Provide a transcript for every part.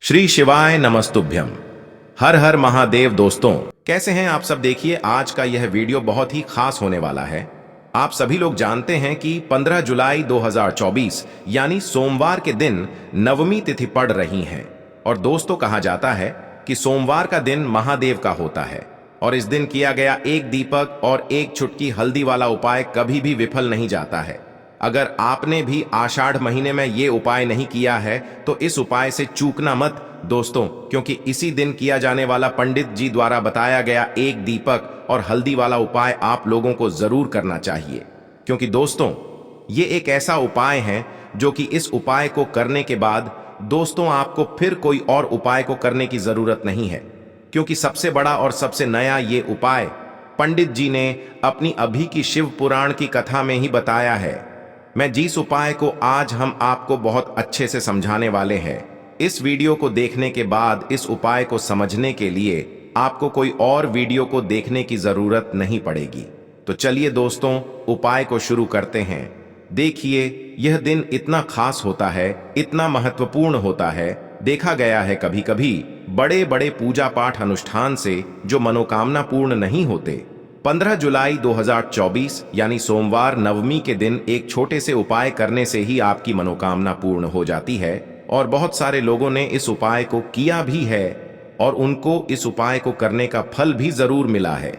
श्री शिवाय नमस्तुभ्यम। हर हर महादेव। दोस्तों कैसे हैं आप सब। देखिए आज का यह वीडियो बहुत ही खास होने वाला है। आप सभी लोग जानते हैं कि 15 जुलाई 2024 यानी सोमवार के दिन नवमी तिथि पड़ रही है। और दोस्तों कहा जाता है कि सोमवार का दिन महादेव का होता है और इस दिन किया गया एक दीपक और एक चुटकी हल्दी वाला उपाय कभी भी विफल नहीं जाता है। अगर आपने भी आषाढ़ महीने में ये उपाय नहीं किया है तो इस उपाय से चूकना मत दोस्तों, क्योंकि इसी दिन किया जाने वाला पंडित जी द्वारा बताया गया एक दीपक और हल्दी वाला उपाय आप लोगों को जरूर करना चाहिए। क्योंकि दोस्तों ये एक ऐसा उपाय है जो कि इस उपाय को करने के बाद दोस्तों आपको फिर कोई और उपाय को करने की जरूरत नहीं है। क्योंकि सबसे बड़ा और सबसे नया ये उपाय पंडित जी ने अपनी अभी की शिव पुराण की कथा में ही बताया है। मैं जिस उपाय को आज हम आपको बहुत अच्छे से समझाने वाले हैं, इस वीडियो को देखने के बाद इस उपाय को समझने के लिए आपको कोई और वीडियो को देखने की जरूरत नहीं पड़ेगी। तो चलिए दोस्तों उपाय को शुरू करते हैं। देखिए यह दिन इतना खास होता है, इतना महत्वपूर्ण होता है। देखा गया है कभी कभी बड़े बड़े पूजा पाठ अनुष्ठान से जो मनोकामना पूर्ण नहीं होते, 15 जुलाई 2024 यानी सोमवार नवमी के दिन एक छोटे से उपाय करने से ही आपकी मनोकामना पूर्ण हो जाती है। और बहुत सारे लोगों ने इस उपाय को किया भी है और उनको इस उपाय को करने का फल भी जरूर मिला है।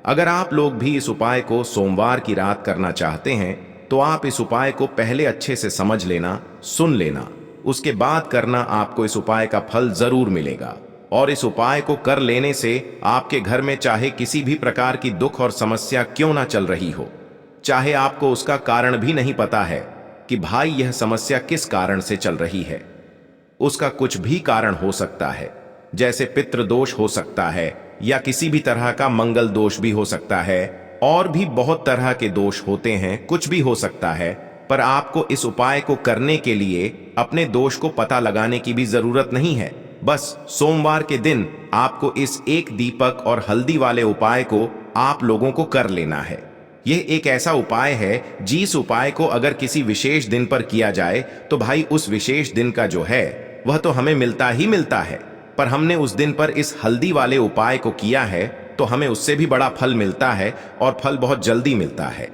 अगर आप लोग भी इस उपाय को सोमवार की रात करना चाहते हैं तो आप इस उपाय को पहले अच्छे से समझ लेना, सुन लेना, उसके बाद करना। आपको इस उपाय का फल जरूर मिलेगा। और इस उपाय को कर लेने से आपके घर में चाहे किसी भी प्रकार की दुख और समस्या क्यों ना चल रही हो, चाहे आपको उसका कारण भी नहीं पता है कि भाई यह समस्या किस कारण से चल रही है, उसका कुछ भी कारण हो सकता है। जैसे पितृदोष हो सकता है या किसी भी तरह का मंगल दोष भी हो सकता है, और भी बहुत तरह के दोष होते हैं, कुछ भी हो सकता है। पर आपको इस उपाय को करने के लिए अपने दोष को पता लगाने की भी जरूरत नहीं है। बस सोमवार के दिन आपको इस एक दीपक और हल्दी वाले उपाय को आप लोगों को कर लेना है। यह एक ऐसा उपाय है जिस उपाय को अगर किसी विशेष दिन पर किया जाए तो भाई उस विशेष दिन का जो है वह तो हमें मिलता ही मिलता है। पर हमने उस दिन पर इस हल्दी वाले उपाय को किया है तो हमें उससे भी बड़ा फल मिलता है और फल बहुत जल्दी मिलता है।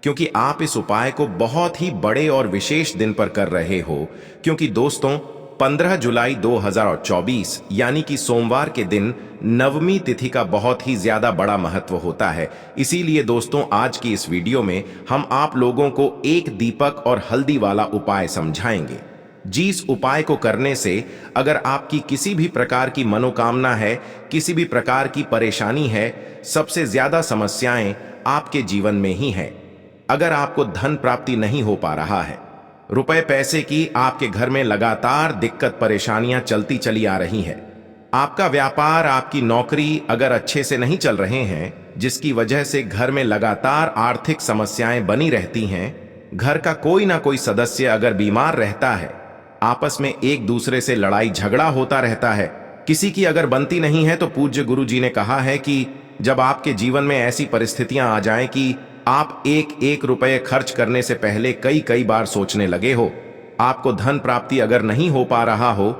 क्योंकि आप इस उपाय को बहुत ही बड़े और विशेष दिन पर कर रहे हो। क्योंकि दोस्तों 15 जुलाई 2024 यानी कि सोमवार के दिन नवमी तिथि का बहुत ही ज्यादा बड़ा महत्व होता है। इसीलिए दोस्तों आज की इस वीडियो में हम आप लोगों को एक दीपक और हल्दी वाला उपाय समझाएंगे। जिस उपाय को करने से अगर आपकी किसी भी प्रकार की मनोकामना है, किसी भी प्रकार की परेशानी है, सबसे ज्यादा समस्याएं आपके जीवन में ही है। अगर आपको धन प्राप्ति नहीं हो पा रहा है, रुपए पैसे की आपके घर में लगातार दिक्कत परेशानियां चलती चली आ रही है, आपका व्यापार आपकी नौकरी अगर अच्छे से नहीं चल रहे हैं, जिसकी वजह से घर में लगातार आर्थिक समस्याएं बनी रहती हैं, घर का कोई ना कोई सदस्य अगर बीमार रहता है, आपस में एक दूसरे से लड़ाई झगड़ा होता रहता है, किसी की अगर बनती नहीं है, तो पूज्य गुरु जी ने कहा है कि जब आपके जीवन में ऐसी परिस्थितियां आ जाएं कि आप एक एक रुपये खर्च करने से पहले कई कई बार सोचने लगे हो, आपको धन प्राप्ति अगर नहीं हो पा रहा हो,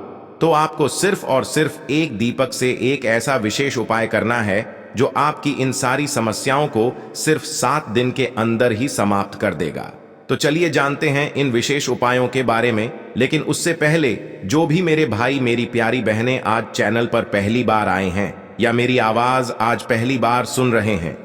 तो आपको सिर्फ और सिर्फ एक दीपक से एक ऐसा विशेष उपाय करना है जो आपकी इन सारी समस्याओं को सिर्फ 7 दिन के अंदर ही समाप्त कर देगा। तो चलिए जानते हैं इन विशेष उपायों के बारे में। लेकिन उससे पहले जो भी मेरे भाई मेरी प्यारी बहनें आज चैनल पर पहली बार आए हैं या मेरी आवाज आज पहली बार सुन रहे हैं,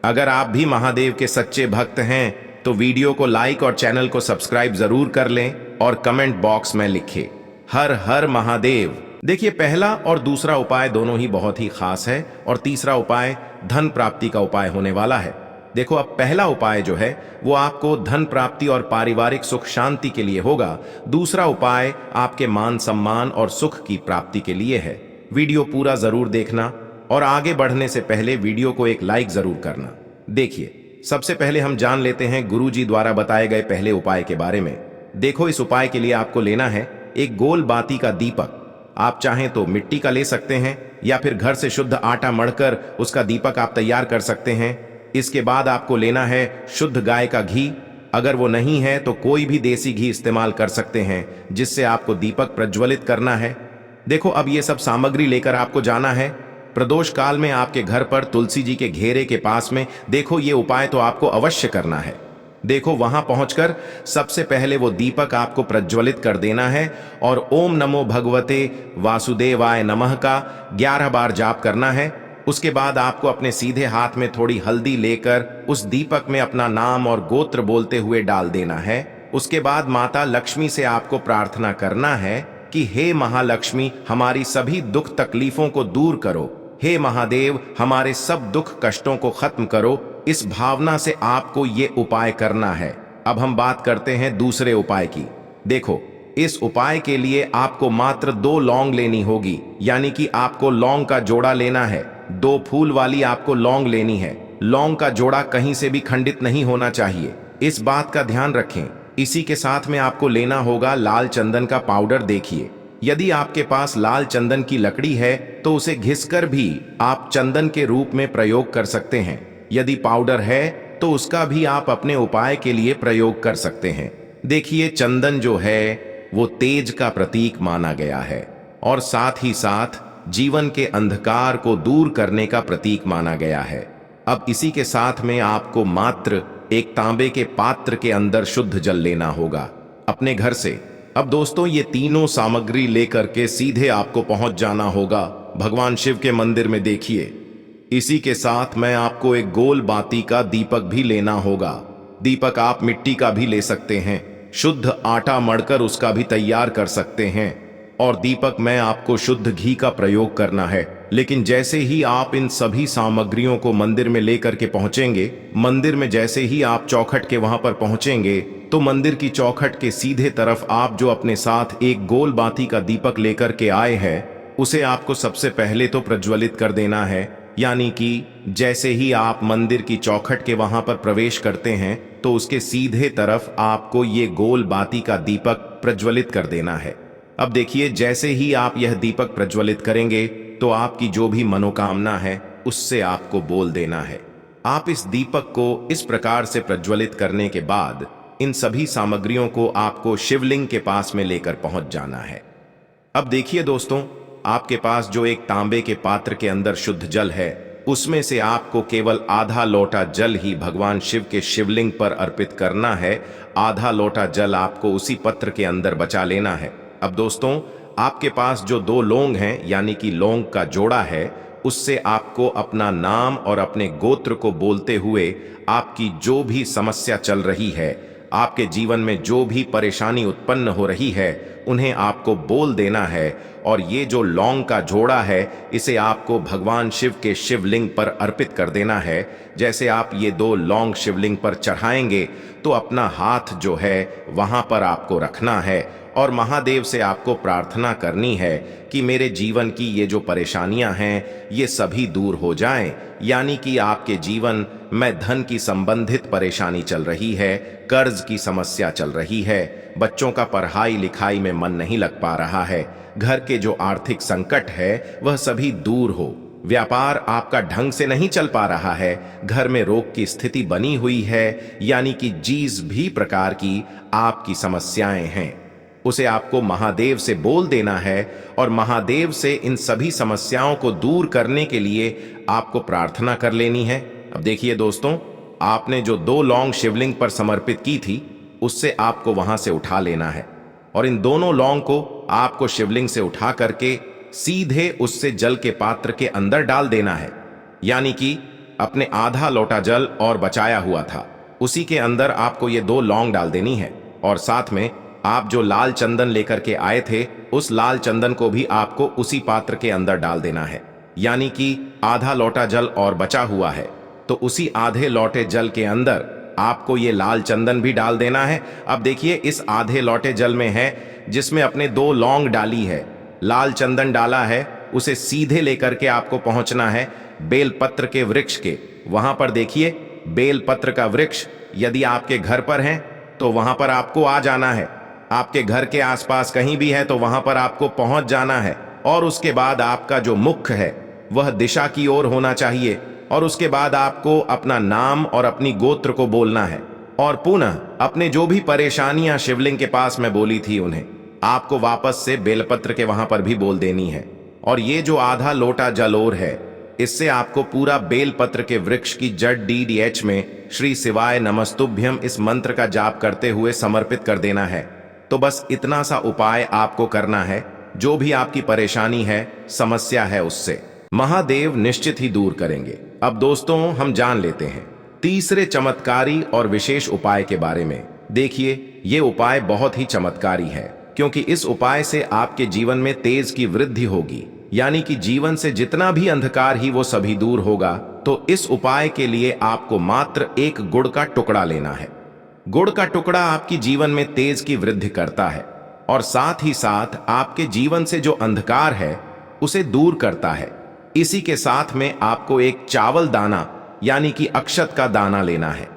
अगर आप भी महादेव के सच्चे भक्त हैं तो वीडियो को लाइक और चैनल को सब्सक्राइब जरूर कर लें और कमेंट बॉक्स में लिखें हर हर महादेव। देखिए पहला और दूसरा उपाय दोनों ही बहुत ही खास है और तीसरा उपाय धन प्राप्ति का उपाय होने वाला है। देखो अब पहला उपाय जो है वो आपको धन प्राप्ति और पारिवारिक सुख शांति के लिए होगा। दूसरा उपाय आपके मान सम्मान और सुख की प्राप्ति के लिए है। वीडियो पूरा जरूर देखना और आगे बढ़ने से पहले वीडियो को एक लाइक जरूर करना। देखिए सबसे पहले हम जान लेते हैं गुरु जी द्वारा बताए गए पहले उपाय के बारे में। देखो इस उपाय के लिए आपको लेना है एक गोल बाती का दीपक। आप चाहें तो मिट्टी का ले सकते हैं या फिर घर से शुद्ध आटा मढ़कर उसका दीपक आप तैयार कर सकते हैं। इसके बाद आपको लेना है शुद्ध गाय का घी। अगर वो नहीं है तो कोई भी देसी घी इस्तेमाल कर सकते हैं जिससे आपको दीपक प्रज्वलित करना है। देखो, अब ये सब सामग्री लेकर आपको जाना है। प्रदोष काल में आपके घर पर तुलसी जी के घेरे के पास में देखो, ये उपाय तो आपको अवश्य करना है। देखो, वहां पहुंचकर सबसे पहले वो दीपक आपको प्रज्वलित कर देना है और ओम नमो भगवते वासुदेवाय नमः का 11 बार जाप करना है। उसके बाद आपको अपने सीधे हाथ में थोड़ी हल्दी लेकर उस दीपक में अपना नाम और गोत्र बोलते हुए डाल देना है। उसके बाद माता लक्ष्मी से आपको प्रार्थना करना है कि हे महालक्ष्मी, हमारी सभी दुख तकलीफों को दूर करो। हे महादेव, हमारे सब दुख कष्टों को खत्म करो। इस भावना से आपको ये उपाय करना है। अब हम बात करते हैं दूसरे उपाय की। देखो, इस उपाय के लिए आपको मात्र 2 लौंग लेनी होगी, यानी कि आपको लौंग का जोड़ा लेना है। 2 फूल वाली आपको लौंग लेनी है। लौंग का जोड़ा कहीं से भी खंडित नहीं होना चाहिए, इस बात का ध्यान रखें। इसी के साथ में आपको लेना होगा लाल चंदन का पाउडर। देखिए, यदि आपके पास लाल चंदन की लकड़ी है तो उसे घिसकर भी आप चंदन के रूप में प्रयोग कर सकते हैं। यदि पाउडर है तो उसका भी आप अपने उपाय के लिए प्रयोग कर सकते हैं। देखिए, चंदन जो है वो तेज का प्रतीक माना गया है और साथ ही साथ जीवन के अंधकार को दूर करने का प्रतीक माना गया है। अब इसी के साथ में आपको मात्र एक तांबे के पात्र के अंदर शुद्ध जल लेना होगा अपने घर से। अब दोस्तों, ये तीनों सामग्री लेकर के सीधे आपको पहुंच जाना होगा भगवान शिव के मंदिर में। देखिए, इसी के साथ में आपको एक गोल बाती का दीपक भी लेना होगा। दीपक आप मिट्टी का भी ले सकते हैं, शुद्ध आटा मढ़कर उसका भी तैयार कर सकते हैं। और दीपक में आपको शुद्ध घी का प्रयोग करना है। लेकिन जैसे ही आप इन सभी सामग्रियों को मंदिर में लेकर के पहुंचेंगे, मंदिर में जैसे ही आप चौखट के वहां पर पहुंचेंगे, तो मंदिर की चौखट के सीधे तरफ आप जो अपने साथ एक गोल बाती का दीपक लेकर के आए हैं, उसे आपको सबसे पहले तो प्रज्वलित कर देना है। यानी कि जैसे ही आप मंदिर की चौखट के वहां पर प्रवेश करते हैं तो उसके सीधे तरफ आपको ये गोल बाती का दीपक प्रज्वलित कर देना है। अब देखिए, जैसे ही आप यह दीपक प्रज्वलित करेंगे तो आपकी जो भी मनोकामना है उससे आपको बोल देना है। आप इस दीपक को इस प्रकार से प्रज्वलित करने के बाद इन सभी सामग्रियों को आपको शिवलिंग के पास में लेकर पहुंच जाना है। अब देखिए दोस्तों, आपके पास जो एक तांबे के पात्र के अंदर शुद्ध जल है, उसमें से आपको केवल आधा लोटा जल ही भगवान शिव के शिवलिंग पर अर्पित करना है। आधा लोटा जल आपको उसी पत्र के अंदर बचा लेना है। अब दोस्तों, आपके पास जो 2 लौंग हैं, यानी कि लौंग का जोड़ा है, उससे आपको अपना नाम और अपने गोत्र को बोलते हुए आपकी जो भी समस्या चल रही है, आपके जीवन में जो भी परेशानी उत्पन्न हो रही है, उन्हें आपको बोल देना है। और ये जो लौंग का जोड़ा है, इसे आपको भगवान शिव के शिवलिंग पर अर्पित कर देना है। जैसे आप ये 2 लौंग शिवलिंग पर चढ़ाएंगे तो अपना हाथ जो है वहां पर आपको रखना है और महादेव से आपको प्रार्थना करनी है कि मेरे जीवन की ये जो परेशानियां हैं ये सभी दूर हो जाएं। यानी कि आपके जीवन में धन की संबंधित परेशानी चल रही है, कर्ज की समस्या चल रही है, बच्चों का पढ़ाई लिखाई में मन नहीं लग पा रहा है, घर के जो आर्थिक संकट है वह सभी दूर हो, व्यापार आपका ढंग से नहीं चल पा रहा है, घर में रोग की स्थिति बनी हुई है, यानी कि जिस भी प्रकार की आपकी समस्याएं हैं उसे आपको महादेव से बोल देना है और महादेव से इन सभी समस्याओं को दूर करने के लिए आपको प्रार्थना कर लेनी है। अब देखिए दोस्तों, आपने जो 2 लौंग शिवलिंग पर समर्पित की थी, उससे आपको वहां से उठा लेना है और इन दोनों लौंग को आपको शिवलिंग से उठा करके सीधे उससे जल के पात्र के अंदर डाल देना है। यानी कि अपने आधा लोटा जल और बचाया हुआ था, उसी के अंदर आपको ये 2 लौंग डाल देनी है और साथ में आप जो लाल चंदन लेकर के आए थे, उस लाल चंदन को भी आपको उसी पात्र के अंदर डाल देना है। यानी कि आधा लोटा जल और बचा हुआ है तो उसी आधे लोटे जल के अंदर आपको ये लाल चंदन भी डाल देना है। अब देखिए, इस आधे लोटे जल में है जिसमें अपने 2 लौंग डाली है, लाल चंदन डाला है, उसे सीधे लेकर के आपको पहुंचना है बेलपत्र के वृक्ष के। वहां पर देखिए, बेलपत्र का वृक्ष यदि आपके घर पर है तो वहां पर आपको आ जाना है, आपके घर के आसपास कहीं भी है तो वहां पर आपको पहुंच जाना है और उसके बाद आपका जो मुख है वह दिशा की ओर होना चाहिए और उसके बाद आपको अपना नाम और अपनी गोत्र को बोलना है और पुनः अपने जो भी परेशानियां शिवलिंग के पास में बोली थी उन्हें आपको वापस से बेलपत्र के वहां पर भी बोल देनी है। और ये जो आधा लोटा जल और है, इससे आपको पूरा बेलपत्र के वृक्ष की जड़ DDH में श्री शिवाय नमस्तुभ्यम इस मंत्र का जाप करते हुए समर्पित कर देना है। तो बस इतना सा उपाय आपको करना है। जो भी आपकी परेशानी है, समस्या है, उससे महादेव निश्चित ही दूर करेंगे। अब दोस्तों, हम जान लेते हैं तीसरे चमत्कारी और विशेष उपाय के बारे में। देखिए, ये उपाय बहुत ही चमत्कारी है, क्योंकि इस उपाय से आपके जीवन में तेज की वृद्धि होगी, यानी कि जीवन से जितना भी अंधकार ही वो सभी दूर होगा। तो इस उपाय के लिए आपको मात्र एक गुड़ का टुकड़ा लेना है। गुड़ का टुकड़ा आपकी जीवन में तेज की वृद्धि करता है और साथ ही साथ आपके जीवन से जो अंधकार है उसे दूर करता है। इसी के साथ में आपको एक चावल दाना यानी कि अक्षत का दाना लेना है।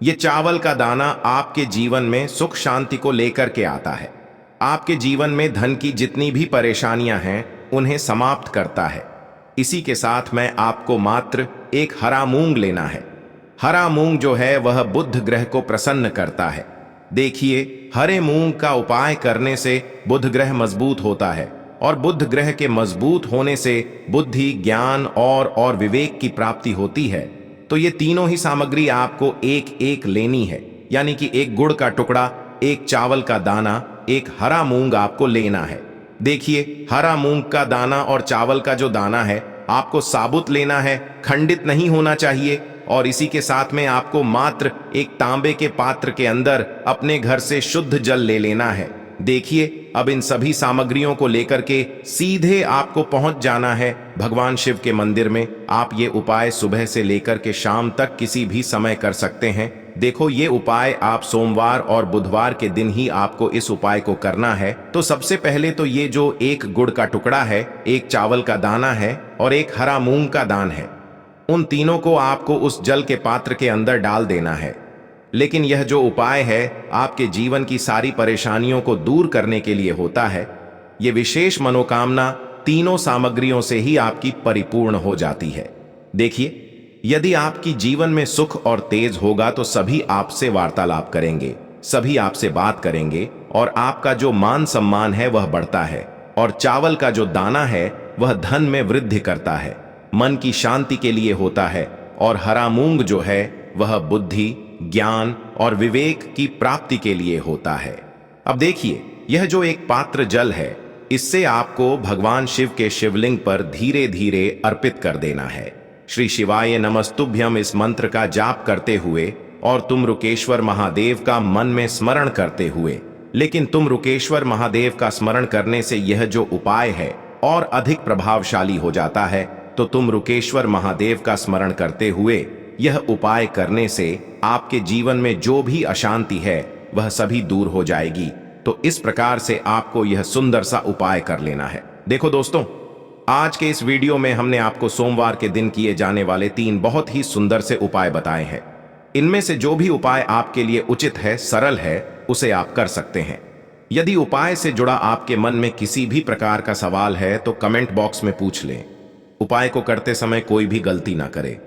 ये चावल का दाना आपके जीवन में सुख शांति को लेकर के आता है। आपके जीवन में धन की जितनी भी परेशानियां हैं उन्हें समाप्त करता है। इसी के साथ में आपको मात्र एक हरा मूंग लेना है। हरा मूंग जो है वह बुध ग्रह को प्रसन्न करता है। देखिए, हरे मूंग का उपाय करने से बुध ग्रह मजबूत होता है और बुध ग्रह के मजबूत होने से बुद्धि, ज्ञान और विवेक की प्राप्ति होती है। तो ये तीनों ही सामग्री आपको एक एक लेनी है, यानी कि एक गुड़ का टुकड़ा, एक चावल का दाना, एक हरा मूंग आपको लेना है। देखिए, हरा मूंग का दाना और चावल का जो दाना है आपको साबुत लेना है, खंडित नहीं होना चाहिए। और इसी के साथ में आपको मात्र एक तांबे के पात्र के अंदर अपने घर से शुद्ध जल ले लेना है। देखिए, अब इन सभी सामग्रियों को लेकर के सीधे आपको पहुंच जाना है भगवान शिव के मंदिर में। आप ये उपाय सुबह से लेकर के शाम तक किसी भी समय कर सकते हैं। देखो, ये उपाय आप सोमवार और बुधवार के दिन ही आपको इस उपाय को करना है। तो सबसे पहले तो ये जो एक गुड़ का टुकड़ा है, एक चावल का दाना है और एक हरा मूंग का दान है, उन तीनों को आपको उस जल के पात्र के अंदर डाल देना है। लेकिन यह जो उपाय है आपके जीवन की सारी परेशानियों को दूर करने के लिए होता है। ये विशेष मनोकामना तीनों सामग्रियों से ही आपकी परिपूर्ण हो जाती है। देखिए, यदि आपकी जीवन में सुख और तेज होगा तो सभी आपसे वार्तालाप करेंगे, सभी आपसे बात करेंगे और आपका जो मान सम्मान है वह बढ़ता है। और चावल का जो दाना है वह धन में वृद्धि करता है, मन की शांति के लिए होता है। और हरा मूंग जो है वह बुद्धि, ज्ञान और विवेक की प्राप्ति के लिए होता है। अब देखिए, यह जो एक पात्र जल है, इससे आपको भगवान शिव के शिवलिंग पर धीरे धीरे अर्पित कर देना है। श्री शिवाय नमस्तुभ्यम इस मंत्र का जाप करते हुए और तुम रुकेश्वर महादेव का मन में स्मरण करते हुए। लेकिन तुम रुकेश्वर महादेव का स्मरण करने से यह जो उपाय है और अधिक प्रभावशाली हो जाता है। तो तुम रुकेश्वर महादेव का स्मरण करते हुए यह उपाय करने से आपके जीवन में जो भी अशांति है वह सभी दूर हो जाएगी। तो इस प्रकार से आपको यह सुंदर सा उपाय कर लेना है। देखो दोस्तों, आज के इस वीडियो में हमने आपको सोमवार के दिन किए जाने वाले 3 बहुत ही सुंदर से उपाय बताए हैं। इनमें से जो भी उपाय आपके लिए उचित है, सरल है, उसे आप कर सकते हैं। यदि उपाय से जुड़ा आपके मन में किसी भी प्रकार का सवाल है तो कमेंट बॉक्स में पूछ लें। उपाय को करते समय कोई भी गलती ना करें।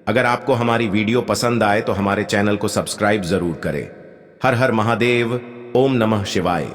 अगर आपको हमारी वीडियो पसंद आए तो हमारे चैनल को सब्सक्राइब जरूर करें। हर हर महादेव, ओम नमः शिवाय।